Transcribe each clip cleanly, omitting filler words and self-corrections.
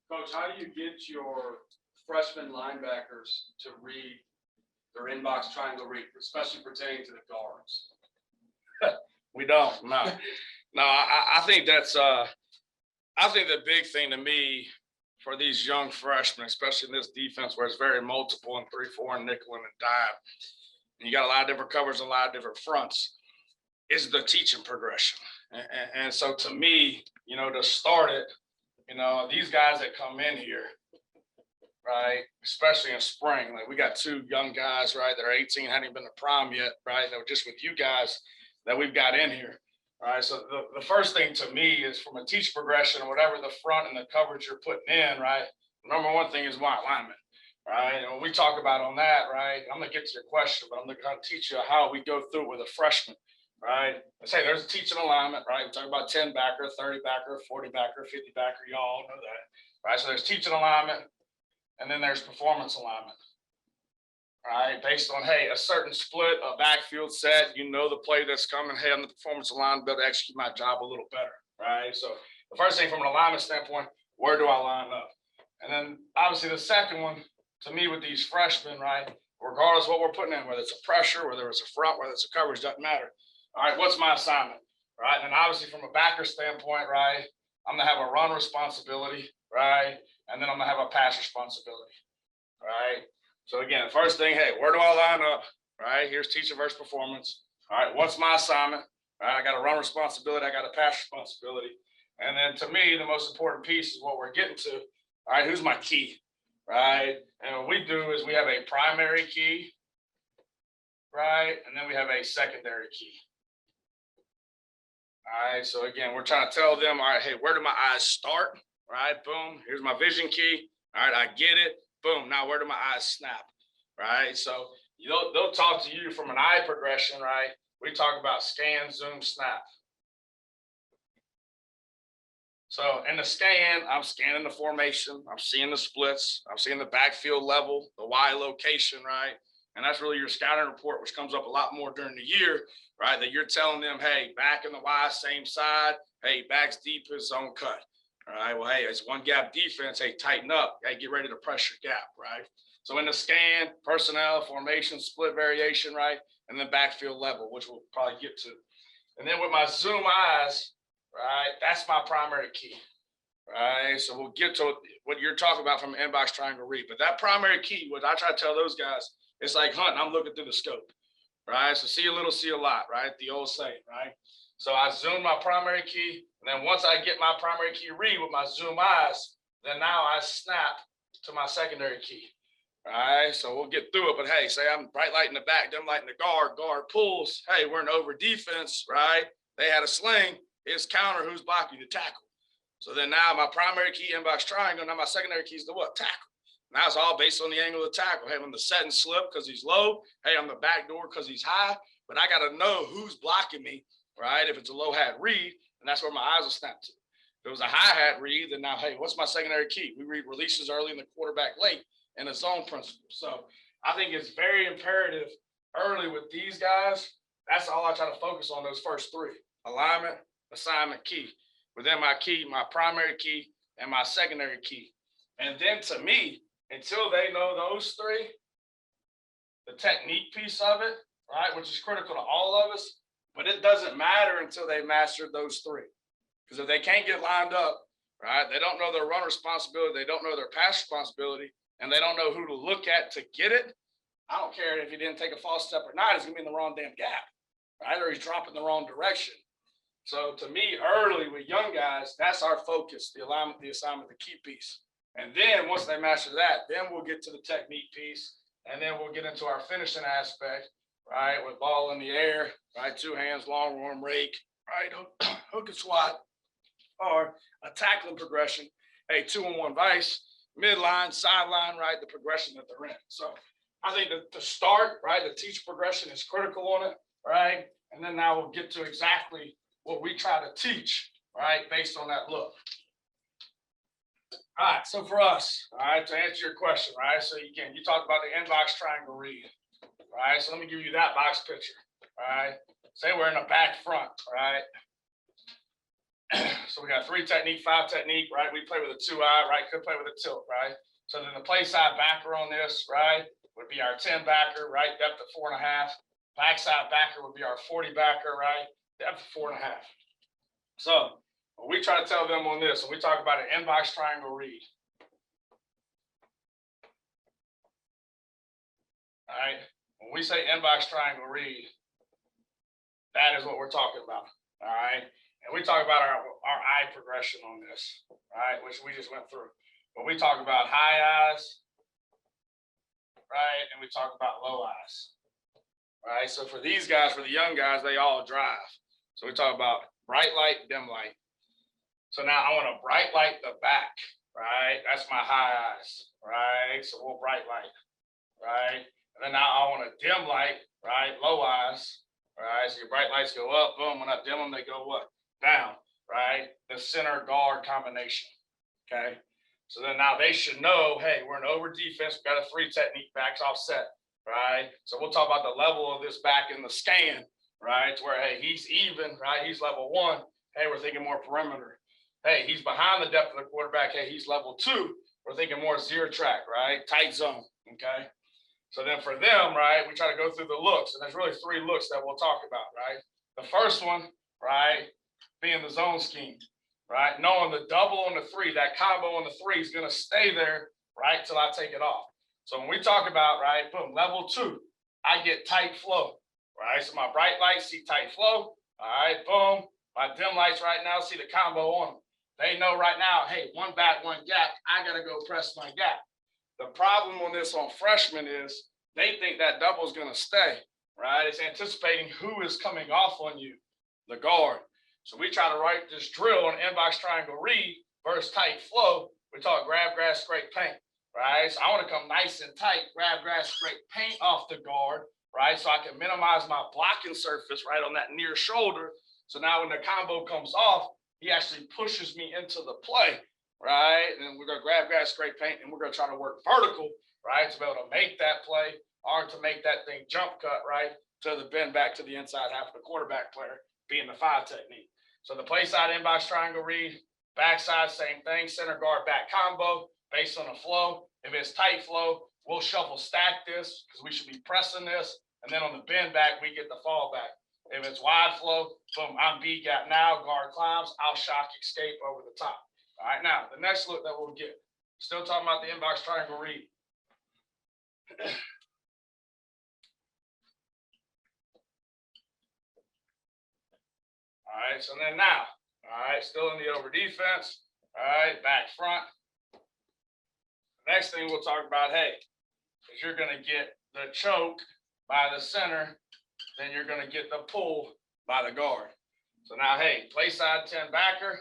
Coach, how do you get your freshman linebackers to read their inbox triangle read, especially pertaining to the guards? We don't. No, no. I think that's. I think the big thing to me for these young freshmen, especially in this defense where it's very multiple and 3-4 and nickel and a dime, and you got a lot of different covers, a lot of different fronts, is the teaching progression. And so to me, to start it, these guys that come in here, right, especially in spring, like we got two young guys, right, that are 18, hadn't even been to prom yet, right, that were just with you guys that we've got in here. All right, so the first thing to me is from a teach progression or whatever the front and the coverage you're putting in, right? Number one thing is wide alignment, right? And when we talk about on that, right, I'm gonna get to your question, but I'm gonna kind of teach you how we go through it with a freshman, right? Let's say there's a teaching alignment, right? We talk about 10 backer, 30 backer, 40 backer, 50 backer, y'all know that, right? So there's teaching alignment, and then there's performance alignment. Right, based on, hey, a certain split, a backfield set, the play that's coming, hey, I'm the performance alignment, be able to execute my job a little better, right? So the first thing from an alignment standpoint, where do I line up? And then obviously the second one, to me with these freshmen, right, regardless of what we're putting in, whether it's a pressure, whether it's a front, whether it's a coverage, doesn't matter. All right, what's my assignment, right? And then obviously from a backer standpoint, right, I'm gonna have a run responsibility, right? And then I'm gonna have a pass responsibility, right? So again, first thing, hey, where do I line up? Right, here's teacher versus performance. All right, what's my assignment? All right, I got a run responsibility, I got a pass responsibility. And then to me, the most important piece is what we're getting to. All right, who's my key? Right, and what we do is we have a primary key, right, and then we have a secondary key. All right, so again, we're trying to tell them, all right, hey, where do my eyes start? Right, boom, here's my vision key. All right, I get it. Boom, now where do my eyes snap, right? So they'll talk to you from an eye progression, right? We talk about scan, zoom, snap. So in the scan, I'm scanning the formation, I'm seeing the splits, I'm seeing the backfield level, the Y location, right? And that's really your scouting report, which comes up a lot more during the year, right? That you're telling them, hey, back in the Y, same side, hey, back's deep is zone cut. All right, well, hey, it's one gap defense. Hey, tighten up. Hey, get ready to press your gap, right? So in the scan, personnel, formation, split variation, right? And then backfield level, which we'll probably get to. And then with my zoom eyes, right, that's my primary key, right? So we'll get to what you're talking about from an inbox triangle read. But that primary key, what I try to tell those guys, it's like hunting. I'm looking through the scope, right? So see a little, see a lot, right? The old saying, right? So I zoom my primary key, and then once I get my primary key read with my zoom eyes, then now I snap to my secondary key. All right, so we'll get through it. But hey, say I'm bright light in the back, dim light in the guard pulls. Hey, we're in over defense, right? They had a sling. It's counter. Who's blocking? The tackle. So then now my primary key inbox triangle. Now my secondary key is the what? Tackle. Now it's all based on the angle of the tackle. Hey, I'm the set and slip because he's low. Hey, I'm the back door because he's high. But I got to know who's blocking me. Right? If it's a low hat read, and that's where my eyes will snap to. If it was a high hat read, then now, hey, what's my secondary key? We read releases early and the quarterback late and a zone principle. So I think it's very imperative early with these guys. That's all I try to focus on, those first three: alignment, assignment, key. Within my key, my primary key, and my secondary key. And then to me, until they know those three, the technique piece of it, right, which is critical to all of us, but it doesn't matter until they master those three. Because if they can't get lined up, right, they don't know their run responsibility, they don't know their pass responsibility, and they don't know who to look at to get it, I don't care if he didn't take a false step or not, he's going to be in the wrong damn gap, right, or he's dropping the wrong direction. So to me, early with young guys, that's our focus, the alignment, the assignment, the key piece. And then once they master that, then we'll get to the technique piece, and then we'll get into our finishing aspect, right, with ball in the air, right, two hands, long arm rake, right, hook and swat, or a tackling progression, hey, 2-on-1 vice, midline, sideline, right, the progression that they're in. So I think that the start, right, the teach progression is critical on it, right, and then now we'll get to exactly what we try to teach, right, based on that look. All right, so for us, all right, to answer your question, right, so you talked about the inbox triangle read. All right, so let me give you that box picture. All right, say we're in a back front, right? So we got 3 technique, 5 technique, right? We play with a 2-eye, right? Could play with a tilt, right? So then the play side backer on this, right, would be our 10 backer, right? Depth of 4.5. Backside backer would be our 40 backer, right? Depth of 4.5. So what we try to tell them on this, when we talk about an inbox triangle read. All right. When we say inbox triangle read, that is what we're talking about. All right. And we talk about our eye progression on this, right, which we just went through. But we talk about high eyes, right, and we talk about low eyes. Right. So for these guys, for the young guys, they all drive. So we talk about bright light, dim light. So now I want to bright light the back, right? That's my high eyes, right? So we'll bright light, right? And then now I want to dim light, right? Low eyes, right? So your bright lights go up, boom. When I dim them, they go what? Down, right? The center guard combination, okay? So then now they should know, hey, we're in over defense. We've got a 3 technique, backs offset, right? So we'll talk about the level of this back in the scan, right? To where, hey, he's even, right? He's level 1. Hey, we're thinking more perimeter. Hey, he's behind the depth of the quarterback. Hey, he's level 2. We're thinking more zero track, right? Tight zone, okay? So then for them, right, we try to go through the looks, and there's really 3 looks that we'll talk about, right? The first one, right, being the zone scheme, right? Knowing the double on the 3, that combo on the 3 is going to stay there, right, till I take it off. So when we talk about, right, boom, level 2, I get tight flow, right? So my bright lights see tight flow, all right, boom. My dim lights right now see the combo on them. They know right now, hey, 1 back, 1 gap, I got to go press my gap. The problem on this on freshmen is they think that double is going to stay, right? It's anticipating who is coming off on you, the guard. So we try to write this drill on inbox triangle read versus tight flow. We talk grab, grass, scrape, paint, right? So I want to come nice and tight, grab, grass, scrape, paint off the guard, right? So I can minimize my blocking surface right on that near shoulder. So now when the combo comes off, he actually pushes me into the play, right? And we're going to grab, grass, scrape, paint, and we're going to try to work vertical, right, to be able to make that play or to make that thing jump cut, right, to the bend back to the inside half of the quarterback player, being the 5 technique. So the play side inbox triangle read, backside, same thing, center guard back combo based on the flow. If it's tight flow, we'll shuffle stack this because we should be pressing this. And then on the bend back, we get the fall back. If it's wide flow, boom, I'm B gap now, guard climbs, I'll shock escape over the top. All right, now the next look that we'll get, still talking about the inbox triangle read. All right, so then now, all right, still in the over defense, all right, back front. The next thing we'll talk about, hey, is you're going to get the choke by the center, then you're going to get the pull by the guard. So now, hey, play side 10 backer,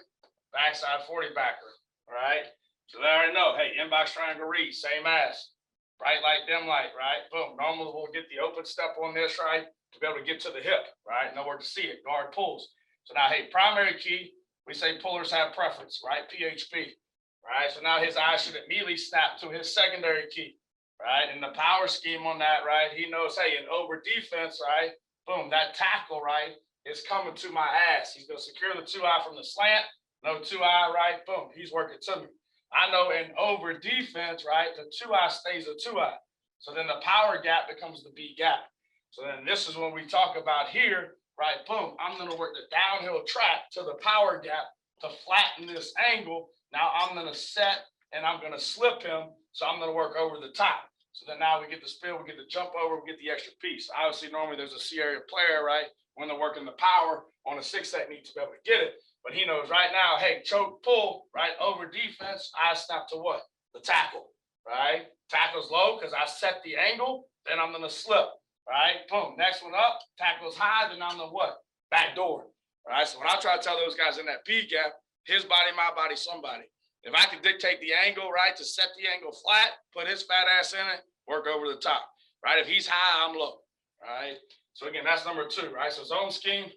backside 40 backer, all right? So they already know, hey, inbox triangle read, same as bright light, dim light, right? Boom, normally we'll get the open step on this, right, to be able to get to the hip, right? Nowhere to see it, guard pulls. So now, hey, primary key, we say pullers have preference, right? PHP, right? So now his eye should immediately snap to his secondary key, right? And the power scheme on that, right? He knows, hey, in over defense, right? Boom, that tackle, right, is coming to my ass. He's going to secure the 2-eye from the slant. No 2-eye, right? Boom, he's working to me. I know in over defense, right, the 2-eye stays a 2-eye. So then the power gap becomes the B gap. So then this is when we talk about here, right? Boom, I'm going to work the downhill track to the power gap to flatten this angle. Now I'm going to set and I'm going to slip him. So I'm going to work over the top. So then now we get the spill, we get the jump over, we get the extra piece. Obviously, normally there's a C area player, right? When they're working the power on a 6 technique to be able to get it. But he knows right now, hey, choke, pull, right? Over defense, I snap to what? The tackle, right? Tackle's low because I set the angle, then I'm going to slip, right? Boom, next one up, tackle's high, then I'm the what? Back door, right? So when I try to tell those guys in that B gap, his body, my body, somebody. If I can dictate the angle, right, to set the angle flat, put his fat ass in it, work over the top, right? If he's high, I'm low, right? So again, that's number 2, right? So zone scheme,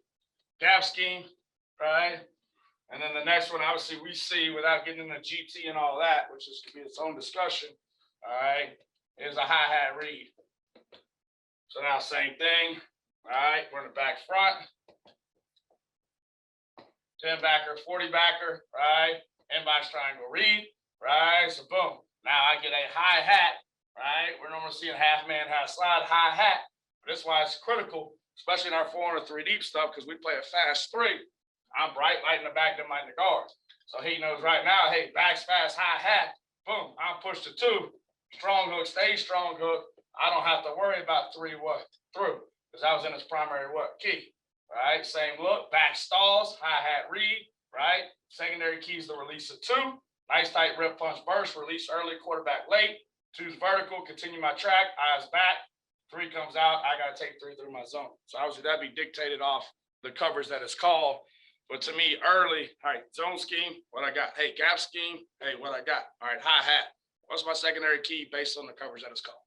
gap scheme, right? And then the next one, obviously, we see without getting into GT and all that, which is could be its own discussion, all right, is a hi-hat read. So now same thing, all right, we're in the back front. 10 backer, 40 backer, right? Inbox triangle read, right? So boom. Now I get a hi hat, right? We're normally seeing half man, half slide, hi hat. But this is why it's critical, especially in our 4 3 deep stuff, because we play a fast 3. I'm bright light in the back, them light in the guard. So he knows right now, hey, back's fast, hi hat, boom, I'm pushed to 2. Strong hook, stay strong hook. I don't have to worry about 3 what? Through. Because I was in his primary what? Key. Right? Same look, back stalls, hi-hat read, right? Secondary keys to release of 2. Nice tight rip punch burst, release early, quarterback late. 2's vertical, continue my track, eyes back. 3 comes out, I got to take 3 through my zone. So obviously that'd be dictated off the coverage that is called. But to me, early, all right, zone scheme, what I got. Hey, gap scheme, hey, what I got. All right, hi-hat. What's my secondary key based on the coverage that is called?